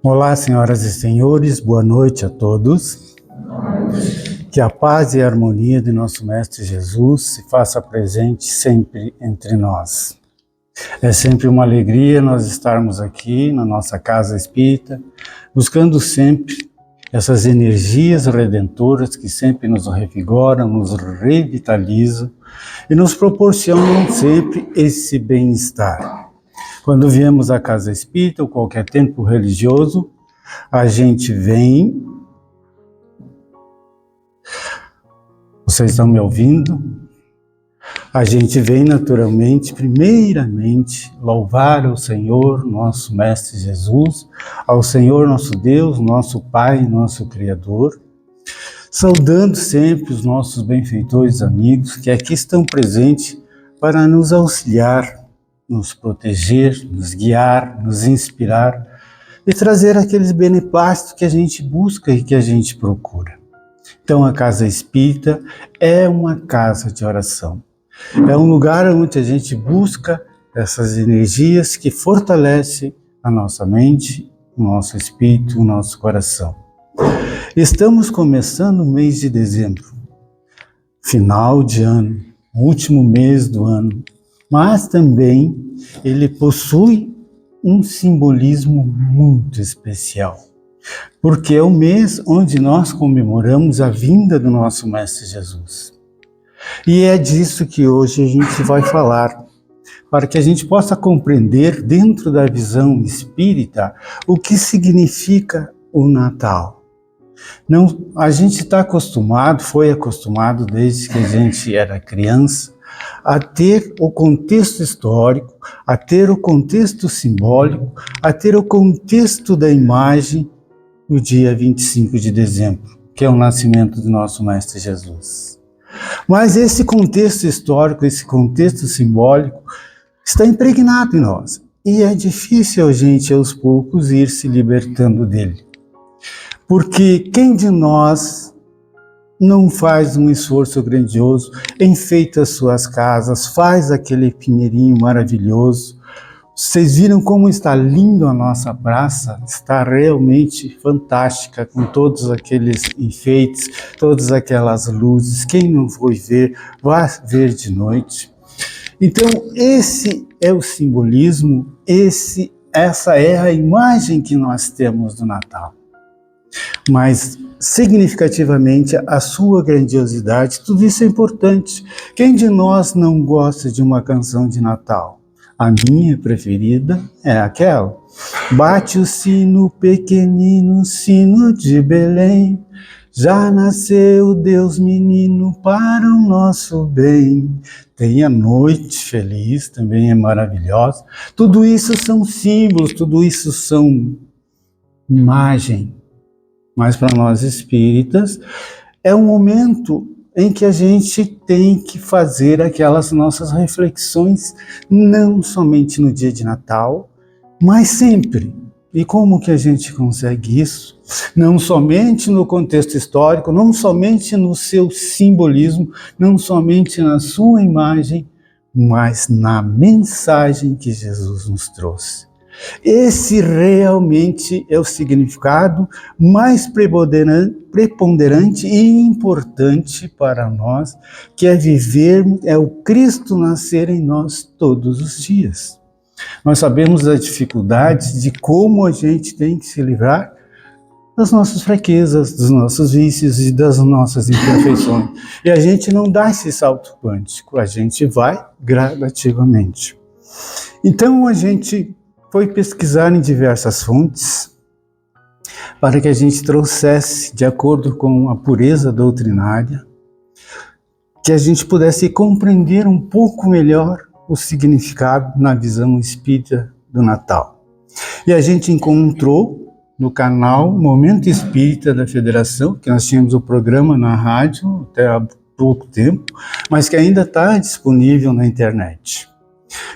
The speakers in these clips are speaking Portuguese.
Olá, senhoras e senhores, boa noite a todos. Que a paz e a harmonia de nosso Mestre Jesus se faça presente sempre entre nós. É sempre uma alegria nós estarmos aqui na nossa casa espírita, buscando sempre essas energias redentoras que sempre nos revigoram, nos revitalizam e nos proporcionam sempre esse bem-estar. Quando viemos à casa espírita ou qualquer templo religioso, a gente vem. Vocês estão me ouvindo? A gente vem naturalmente, primeiramente, louvar ao Senhor, nosso Mestre Jesus, ao Senhor nosso Deus, nosso Pai, nosso Criador, saudando sempre os nossos benfeitores amigos que aqui estão presentes para nos auxiliar, nos proteger, nos guiar, nos inspirar e trazer aqueles beneplácitos que a gente busca e que a gente procura. Então a casa espírita é uma casa de oração. É um lugar onde a gente busca essas energias que fortalecem a nossa mente, o nosso espírito, o nosso coração. Estamos começando o mês de dezembro, final de ano, último mês do ano, mas também ele possui um simbolismo muito especial, porque é o mês onde nós comemoramos a vinda do nosso Mestre Jesus. E é disso que hoje a gente vai falar, para que a gente possa compreender dentro da visão espírita o que significa o Natal. Não, a gente está acostumado, foi acostumado desde que a gente era criança, a ter o contexto histórico, a ter o contexto simbólico, a ter o contexto da imagem no dia 25 de dezembro, que é o nascimento do nosso Mestre Jesus. Mas esse contexto histórico, esse contexto simbólico, está impregnado em nós. E é difícil a gente, aos poucos, ir se libertando dele. Porque quem de nós não faz um esforço grandioso, enfeita as suas casas, faz aquele pinheirinho maravilhoso? Vocês viram como está lindo a nossa praça? Está realmente fantástica, com todos aqueles enfeites, todas aquelas luzes. Quem não foi ver, vá ver de noite. Então, esse é o simbolismo, essa é a imagem que nós temos do Natal. Mas, significativamente, a sua grandiosidade, tudo isso é importante. Quem de nós não gosta de uma canção de Natal? A minha preferida é aquela. Bate o sino pequenino, sino de Belém, já nasceu Deus menino para o nosso bem. Tem a noite feliz, também é maravilhosa. Tudo isso são símbolos, tudo isso são imagem. Mas para nós espíritas, é um momento em que a gente tem que fazer aquelas nossas reflexões, não somente no dia de Natal, mas sempre. E como que a gente consegue isso? Não somente no contexto histórico, não somente no seu simbolismo, não somente na sua imagem, mas na mensagem que Jesus nos trouxe. Esse realmente é o significado mais preponderante e importante para nós, que é vivermos, é o Cristo nascer em nós todos os dias. Nós sabemos das dificuldades de como a gente tem que se livrar das nossas fraquezas, dos nossos vícios e das nossas imperfeições. E a gente não dá esse salto quântico, a gente vai gradativamente. Então a gente foi pesquisar em diversas fontes para que a gente trouxesse, de acordo com a pureza doutrinária, que a gente pudesse compreender um pouco melhor o significado na visão espírita do Natal. E a gente encontrou no canal Momento Espírita da Federação, que nós tínhamos o programa na rádio até há pouco tempo, mas que ainda está disponível na internet.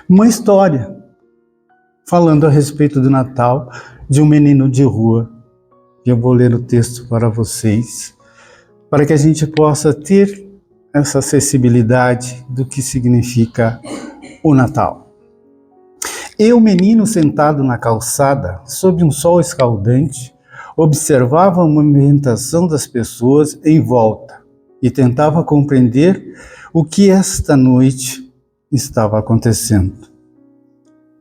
Uma história falando a respeito do Natal de um menino de rua. Eu vou ler o texto para vocês, para que a gente possa ter essa acessibilidade do que significa o Natal. Eu, menino sentado na calçada, sob um sol escaldante, observava a movimentação das pessoas em volta e tentava compreender o que esta noite estava acontecendo.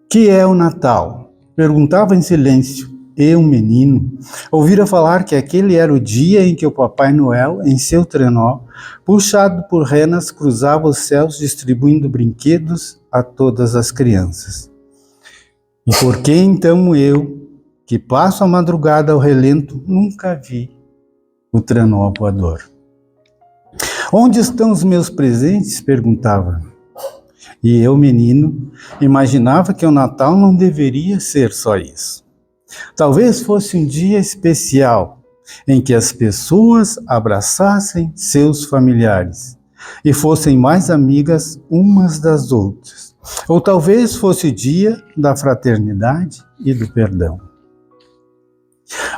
Que é o Natal? Perguntava em silêncio. Eu, menino, ouvira falar que aquele era o dia em que o Papai Noel, em seu trenó, puxado por renas, cruzava os céus distribuindo brinquedos a todas as crianças. E por que então eu, que passo a madrugada ao relento, nunca vi o trenó voador? Onde estão os meus presentes? Perguntava. E eu, menino, imaginava que o Natal não deveria ser só isso. Talvez fosse um dia especial em que as pessoas abraçassem seus familiares e fossem mais amigas umas das outras. Ou talvez fosse o dia da fraternidade e do perdão.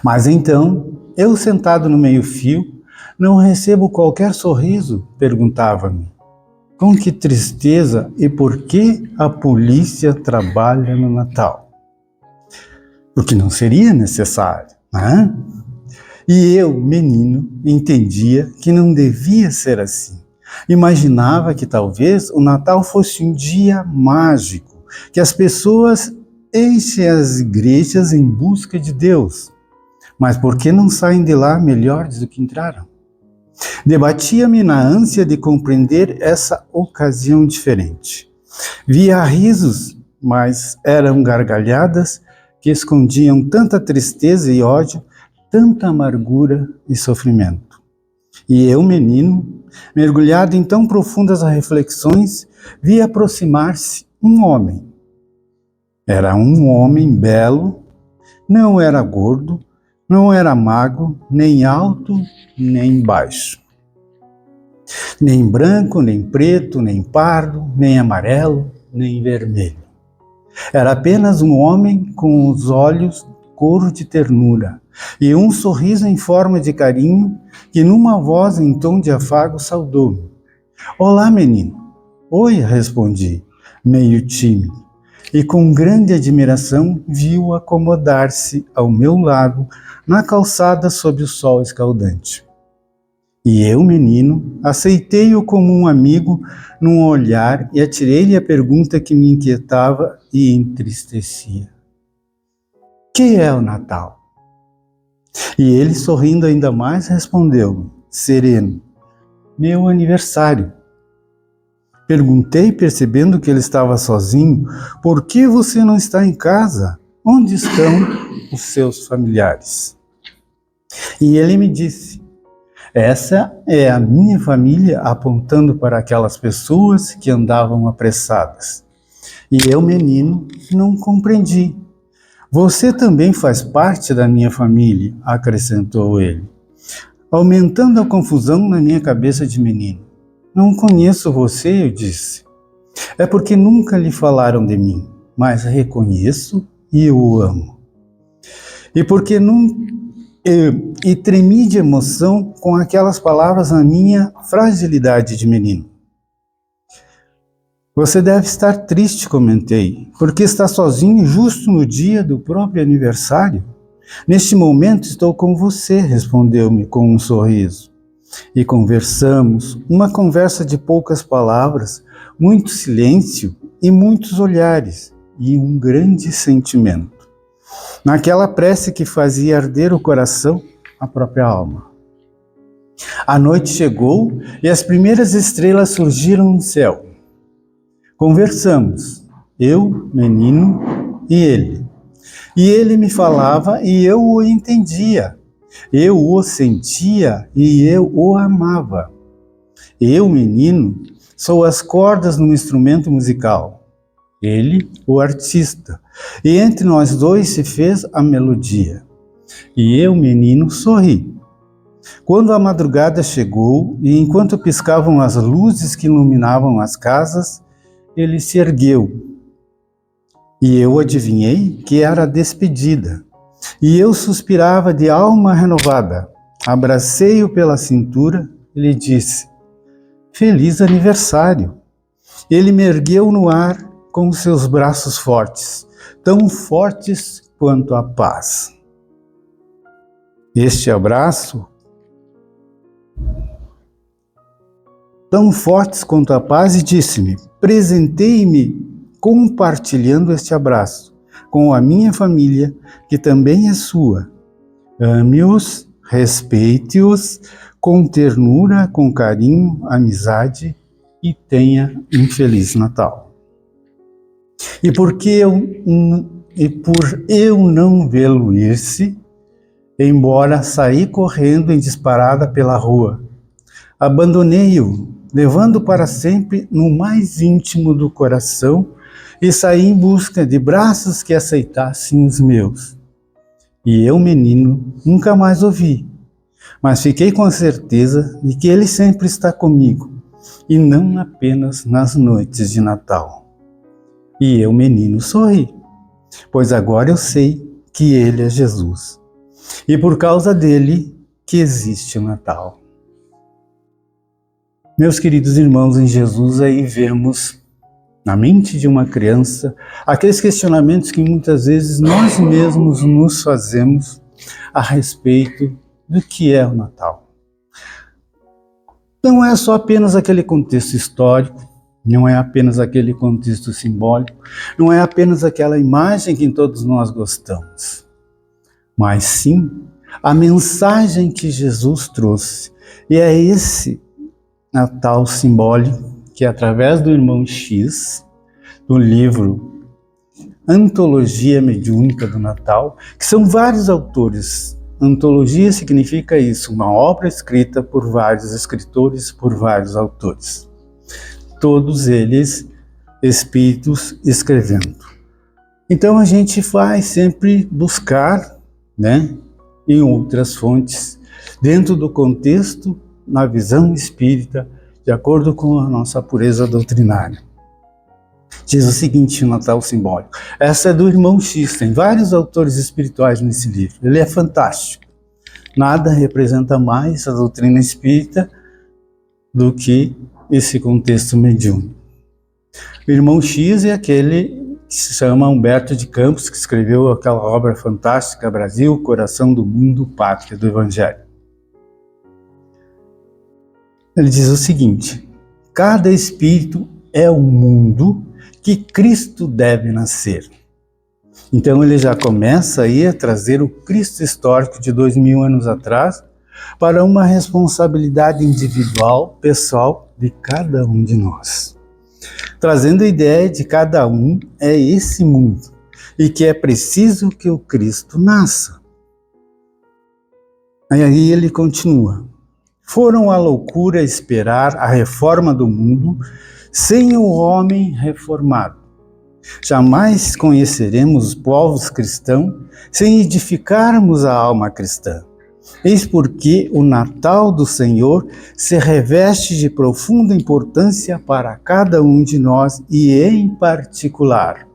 Mas então, eu sentado no meio-fio, não recebo qualquer sorriso? Perguntava-me. Com que tristeza e por que a polícia trabalha no Natal? Porque não seria necessário, né? E eu, menino, entendia que não devia ser assim. Imaginava que talvez o Natal fosse um dia mágico, que as pessoas enchem as igrejas em busca de Deus. Mas por que não saem de lá melhores do que entraram? Debatia-me na ânsia de compreender essa ocasião diferente. Via risos, mas eram gargalhadas que escondiam tanta tristeza e ódio, tanta amargura e sofrimento. E eu, menino, mergulhado em tão profundas reflexões, vi aproximar-se um homem. Era um homem belo, não era gordo, não era magro, nem alto, nem baixo. Nem branco, nem preto, nem pardo, nem amarelo, nem vermelho. Era apenas um homem com os olhos cor de ternura e um sorriso em forma de carinho que numa voz em tom de afago saudou-me. Olá, menino. Oi, respondi, meio tímido, e com grande admiração vi-o acomodar-se ao meu lado na calçada sob o sol escaldante. E eu, menino, aceitei-o como um amigo num olhar e atirei-lhe a pergunta que me inquietava e entristecia. Que é o Natal? E ele, sorrindo ainda mais, respondeu-me, sereno, meu aniversário. Perguntei, percebendo que ele estava sozinho, por que você não está em casa? Onde estão os seus familiares? E ele me disse, essa é a minha família, apontando para aquelas pessoas que andavam apressadas. E eu, menino, não compreendi. Você também faz parte da minha família, acrescentou ele, aumentando a confusão na minha cabeça de menino. Não conheço você, eu disse. É porque nunca lhe falaram de mim, mas reconheço e o amo. E porque e tremi de emoção com aquelas palavras na minha fragilidade de menino. Você deve estar triste, comentei, porque está sozinho justo no dia do próprio aniversário. Neste momento estou com você, respondeu-me com um sorriso. E conversamos, uma conversa de poucas palavras, muito silêncio e muitos olhares, e um grande sentimento. Naquela prece que fazia arder o coração, a própria alma. A noite chegou e as primeiras estrelas surgiram no céu. Conversamos, eu, menino, e ele. E ele me falava e eu o entendia. Eu o sentia e eu o amava. Eu, menino, sou as cordas num instrumento musical. Ele, o artista. E entre nós dois se fez a melodia. E eu, menino, sorri. Quando a madrugada chegou e enquanto piscavam as luzes que iluminavam as casas, ele se ergueu. E eu adivinhei que era a despedida. E eu suspirava de alma renovada. Abracei-o pela cintura e lhe disse, feliz aniversário. Ele me ergueu no ar com os seus braços fortes. tão fortes quanto a paz. Este abraço, tão fortes quanto a paz, e disse-me: presenteie-me compartilhando este abraço com a minha família, que também é sua. Ame-os, respeite-os com ternura, com carinho, amizade e tenha um Feliz Natal. E por eu não vê-lo ir-se, embora saí correndo em disparada pela rua, abandonei-o, levando para sempre no mais íntimo do coração, e saí em busca de braços que aceitassem os meus. E eu, menino, nunca mais o vi, mas fiquei com a certeza de que ele sempre está comigo, e não apenas nas noites de Natal. E eu, menino, sorri, pois agora eu sei que ele é Jesus, e por causa dele que existe o Natal. Meus queridos irmãos em Jesus, aí vemos na mente de uma criança aqueles questionamentos que muitas vezes nós mesmos nos fazemos a respeito do que é o Natal. Não é só apenas aquele contexto histórico, não é apenas aquele contexto simbólico, não é apenas aquela imagem que todos nós gostamos, mas sim a mensagem que Jesus trouxe. E é esse Natal simbólico que, através do irmão X, do livro Antologia Mediúnica do Natal, que são vários autores. Antologia significa isso, uma obra escrita por vários escritores, por vários autores. Todos eles espíritos escrevendo. Então a gente vai sempre buscar, em outras fontes, dentro do contexto, na visão espírita, de acordo com a nossa pureza doutrinária. Diz o seguinte, o Natal simbólico. Essa é do irmão X, tem vários autores espirituais nesse livro. Ele é fantástico. Nada representa mais a doutrina espírita do que esse contexto mediúnico. O irmão X é aquele que se chama Humberto de Campos, que escreveu aquela obra fantástica, Brasil, Coração do Mundo, Pátria do Evangelho. Ele diz o seguinte: cada espírito é um mundo que Cristo deve nascer. Então ele já começa aí a trazer o Cristo histórico de 2000 anos atrás para uma responsabilidade individual, pessoal de cada um de nós. Trazendo a ideia de cada um é esse mundo e que é preciso que o Cristo nasça. Aí ele continua. Foram à loucura esperar a reforma do mundo sem o homem reformado. Jamais conheceremos os povos cristãos sem edificarmos a alma cristã. Eis porque o Natal do Senhor se reveste de profunda importância para cada um de nós e em particular.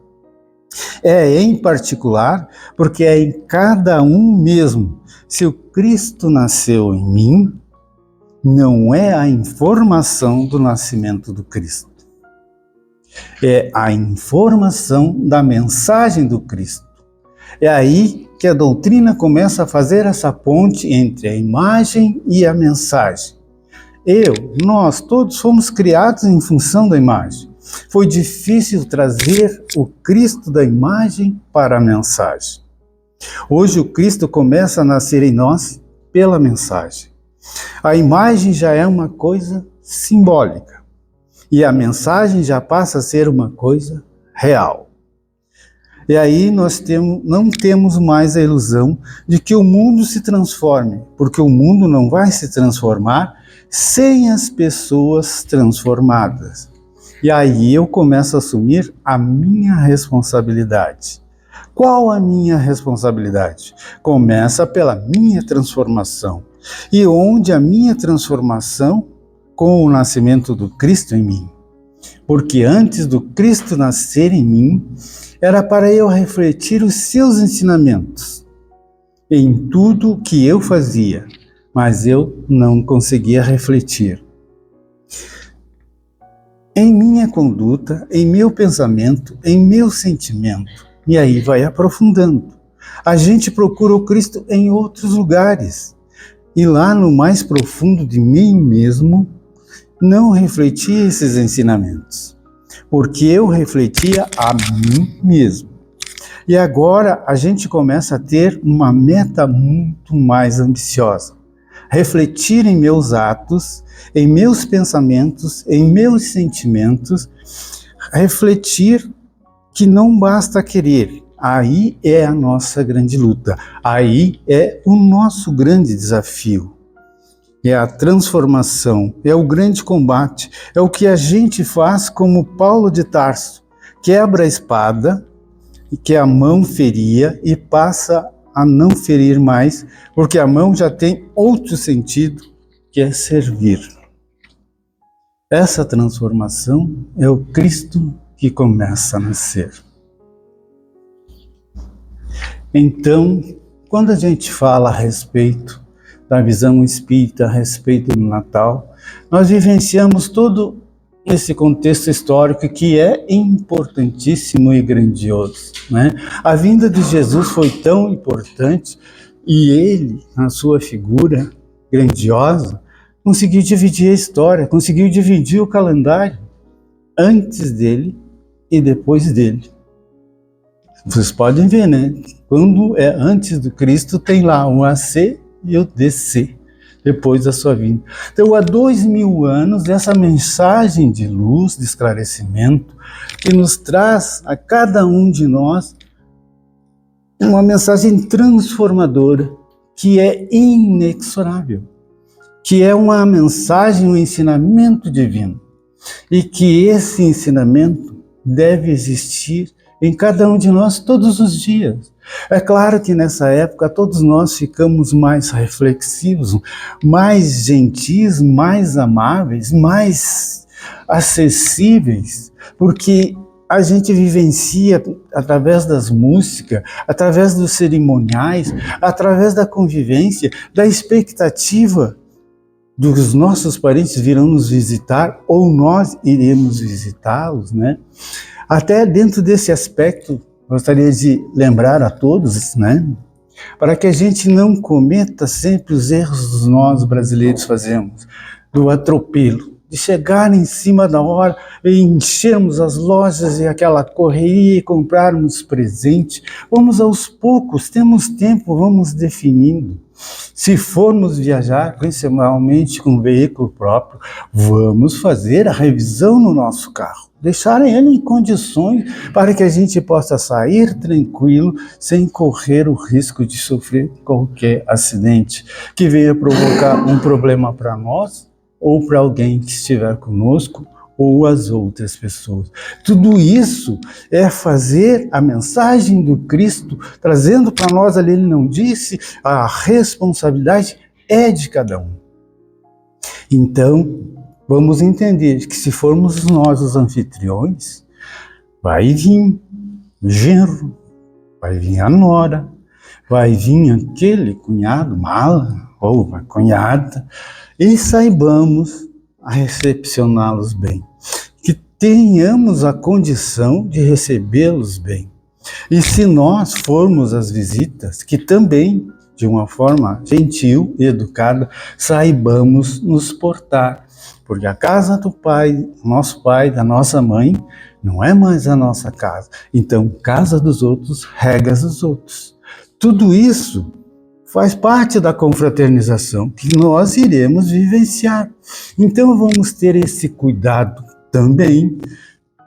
Em particular porque é em cada um mesmo. Se o Cristo nasceu em mim, não é a informação do nascimento do Cristo. É a informação da mensagem do Cristo. É aí que a doutrina começa a fazer essa ponte entre a imagem e a mensagem. Nós todos fomos criados em função da imagem. Foi difícil trazer o Cristo da imagem para a mensagem. Hoje o Cristo começa a nascer em nós pela mensagem. A imagem já é uma coisa simbólica e a mensagem já passa a ser uma coisa real. E aí nós não temos mais a ilusão de que o mundo se transforme, porque o mundo não vai se transformar sem as pessoas transformadas. E aí eu começo a assumir a minha responsabilidade. Qual a minha responsabilidade? Começa pela minha transformação. E onde a minha transformação com o nascimento do Cristo em mim. Porque antes do Cristo nascer em mim, era para eu refletir os seus ensinamentos em tudo o que eu fazia, mas eu não conseguia refletir. Em minha conduta, em meu pensamento, em meu sentimento, E aí vai aprofundando. A gente procura o Cristo em outros lugares. E lá no mais profundo de mim mesmo, não refletia esses ensinamentos. Porque eu refletia a mim mesmo. E agora a gente começa a ter uma meta muito mais ambiciosa. Refletir em meus atos, em meus pensamentos, em meus sentimentos, refletir que não basta querer. Aí é a nossa grande luta, aí é o nosso grande desafio. É a transformação, é o grande combate, é o que a gente faz como Paulo de Tarso, quebra a espada, que a mão feria e passa a não ferir mais, porque a mão já tem outro sentido, que é servir. Essa transformação é o Cristo que começa a nascer. Então, quando a gente fala a respeito da visão espírita, a respeito do Natal, nós vivenciamos todo esse contexto histórico que é importantíssimo e grandioso, né? A vinda de Jesus foi tão importante e ele, na sua figura grandiosa, conseguiu dividir a história, conseguiu dividir o calendário antes dele e depois dele. Vocês podem ver, né? Quando é antes do Cristo, tem lá o AC e o DC, depois da sua vinda. Então, há 2000 anos, essa mensagem de luz, de esclarecimento, que nos traz a cada um de nós uma mensagem transformadora, que é inexorável, que é uma mensagem, um ensinamento divino, e que esse ensinamento deve existir em cada um de nós todos os dias. É claro que nessa época todos nós ficamos mais reflexivos, mais gentis, mais amáveis, mais acessíveis, porque a gente vivencia através das músicas, através dos cerimoniais, através da convivência, da expectativa dos nossos parentes virão nos visitar ou nós iremos visitá-los, né? Até dentro desse aspecto, gostaria de lembrar a todos, né, para que a gente não cometa sempre os erros que nós brasileiros fazemos, do atropelo, de chegar em cima da hora e enchermos as lojas e aquela correria e comprarmos presente. Vamos aos poucos, temos tempo, vamos definindo. Se formos viajar, principalmente com veículo próprio, vamos fazer a revisão no nosso carro. Deixar ele em condições para que a gente possa sair tranquilo, sem correr o risco de sofrer qualquer acidente que venha provocar um problema para nós ou para alguém que estiver conosco ou as outras pessoas. Tudo isso é fazer a mensagem do Cristo, trazendo para nós ali, ele não disse, a responsabilidade é de cada um. Então, vamos entender que se formos nós os anfitriões, vai vir o genro, vai vir a nora, vai vir aquele cunhado, mala, ou a cunhada, e saibamos a recepcioná-los bem, que tenhamos a condição de recebê-los bem. E se nós formos às visitas, que também, de uma forma gentil e educada, saibamos nos portar, porque a casa do pai, nosso pai, da nossa mãe, não é mais a nossa casa. Então, casa dos outros, regras dos outros. Tudo isso faz parte da confraternização que nós iremos vivenciar. Então vamos ter esse cuidado também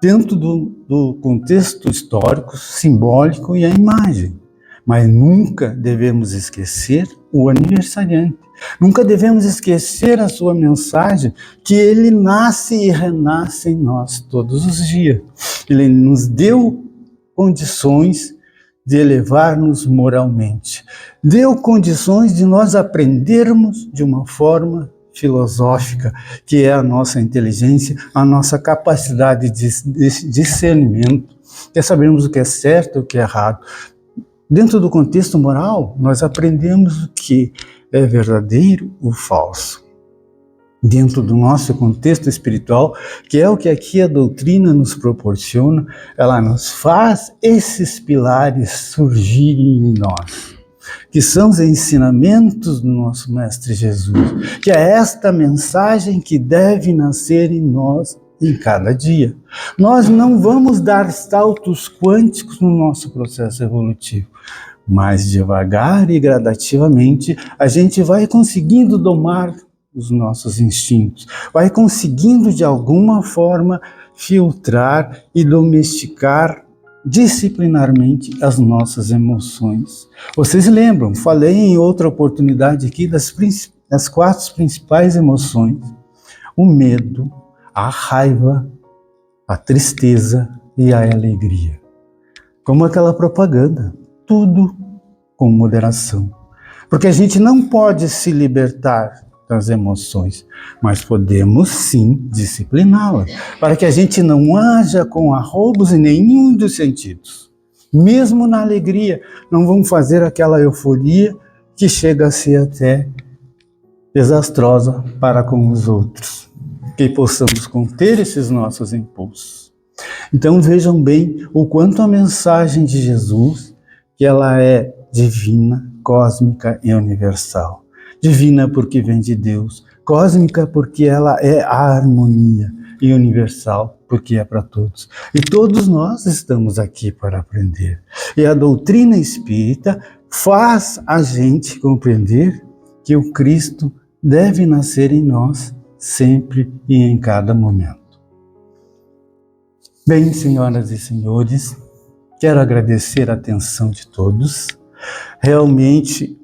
dentro do contexto histórico, simbólico e a imagem. Mas nunca devemos esquecer o aniversariante. Nunca devemos esquecer a sua mensagem, que ele nasce e renasce em nós todos os dias. Ele nos deu condições de elevar-nos moralmente. Deu condições de nós aprendermos de uma forma filosófica, que é a nossa inteligência, a nossa capacidade de discernimento, é sabermos o que é certo e o que é errado. Dentro do contexto moral, nós aprendemos o que é verdadeiro ou falso. dentro do nosso contexto espiritual, que é o que aqui a doutrina nos proporciona, ela nos faz esses pilares surgirem em nós, que são os ensinamentos do nosso Mestre Jesus, que é esta mensagem que deve nascer em nós em cada dia. Nós não vamos dar saltos quânticos no nosso processo evolutivo, mas devagar e gradativamente a gente vai conseguindo domar os nossos instintos, vai conseguindo de alguma forma filtrar e domesticar disciplinarmente as nossas emoções. Vocês lembram, falei em outra oportunidade aqui das 4 principais emoções: o medo, a raiva, a tristeza e a alegria. Como aquela propaganda, tudo com moderação. Porque a gente não pode se libertar das emoções, mas podemos sim discipliná-las, para que a gente não haja com arroubos em nenhum dos sentidos. Mesmo na alegria, não vamos fazer aquela euforia que chega a ser até desastrosa para com os outros. Que possamos conter esses nossos impulsos. Então vejam bem o quanto a mensagem de Jesus, que ela é divina, cósmica e universal. Divina porque vem de Deus, cósmica porque ela é a harmonia, e universal porque é para todos. E todos nós estamos aqui para aprender. E a doutrina espírita faz a gente compreender que o Cristo deve nascer em nós sempre e em cada momento. Bem, senhoras e senhores, quero agradecer a atenção de todos. Realmente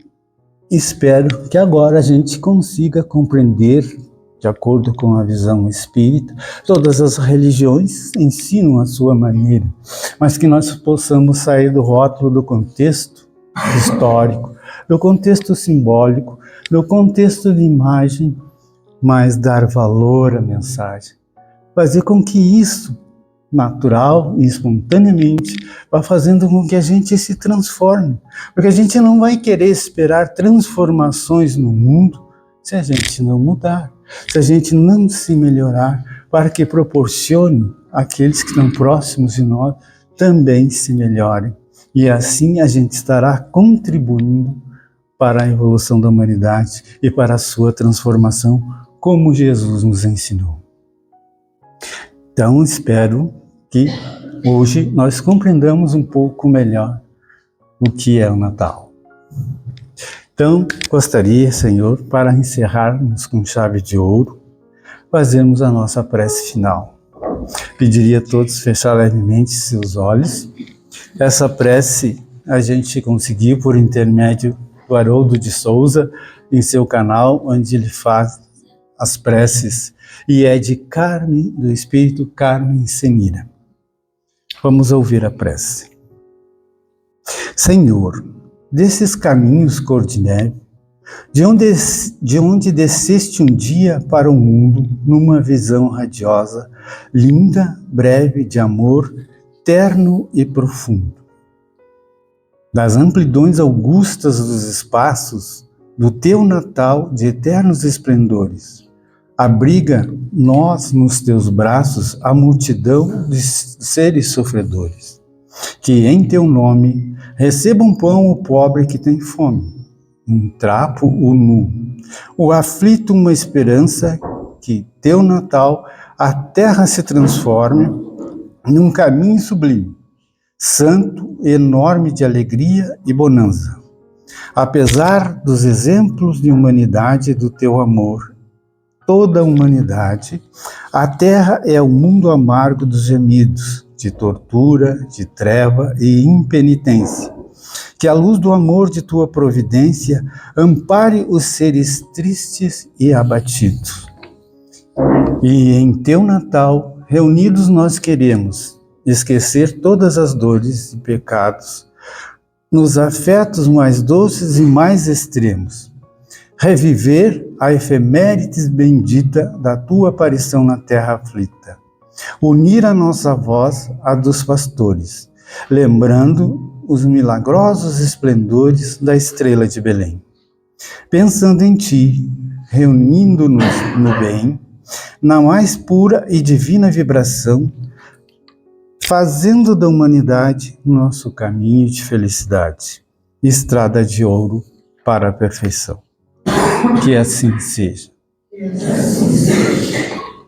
espero que agora a gente consiga compreender, de acordo com a visão espírita, todas as religiões ensinam a sua maneira, mas que nós possamos sair do rótulo do contexto histórico, do contexto simbólico, do contexto de imagem, mas dar valor à mensagem. Fazer com que isso, natural e espontaneamente, vá fazendo com que a gente se transforme. Porque a gente não vai querer esperar transformações no mundo se a gente não mudar, se a gente não se melhorar, para que proporcione àqueles que estão próximos de nós também se melhorem. E assim a gente estará contribuindo para a evolução da humanidade e para a sua transformação, como Jesus nos ensinou. Então, espero que hoje nós compreendamos um pouco melhor o que é o Natal. Então, gostaria, Senhor, para encerrarmos com chave de ouro, fazermos a nossa prece final. Pediria a todos fechar levemente seus olhos. Essa prece a gente conseguiu por intermédio do Haroldo de Souza, em seu canal, onde ele faz as preces, e é de Carmen, do Espírito Carmen Senira. Vamos ouvir a prece. Senhor, desses caminhos cor de neve, de onde desceste um dia para o mundo, numa visão radiosa, linda, breve, de amor, terno e profundo. Das amplidões augustas dos espaços, do teu Natal de eternos esplendores, abriga nós nos teus braços a multidão de seres sofredores, que em teu nome recebam pão o pobre que tem fome, um trapo o nu, o aflito uma esperança, que teu Natal a terra se transforme num caminho sublime, santo, enorme de alegria e bonança. Apesar dos exemplos de humanidade do teu amor, toda a humanidade, a terra é o mundo amargo dos gemidos, de tortura, de treva e impenitência. Que a luz do amor de tua providência ampare os seres tristes e abatidos. E em teu Natal, reunidos nós queremos esquecer todas as dores e pecados, nos afetos mais doces e mais extremos, reviver a efemérides bendita da tua aparição na terra aflita, unir a nossa voz à dos pastores, lembrando os milagrosos esplendores da estrela de Belém. Pensando em ti, reunindo-nos no bem, na mais pura e divina vibração, fazendo da humanidade nosso caminho de felicidade, estrada de ouro para a perfeição. Que assim seja.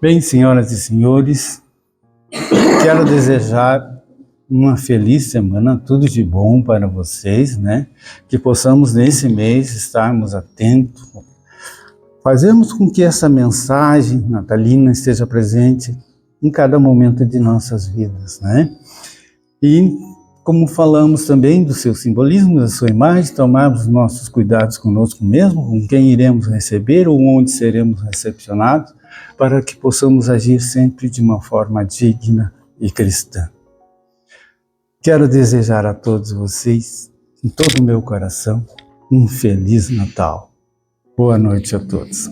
Bem, senhoras e senhores, quero desejar uma feliz semana, tudo de bom para vocês, né? Que possamos nesse mês estarmos atentos, fazermos com que essa mensagem natalina esteja presente em cada momento de nossas vidas, né? E como falamos também do seu simbolismo, da sua imagem, tomarmos nossos cuidados conosco mesmo, com quem iremos receber ou onde seremos recepcionados, para que possamos agir sempre de uma forma digna e cristã. Quero desejar a todos vocês, em todo o meu coração, um Feliz Natal. Boa noite a todos.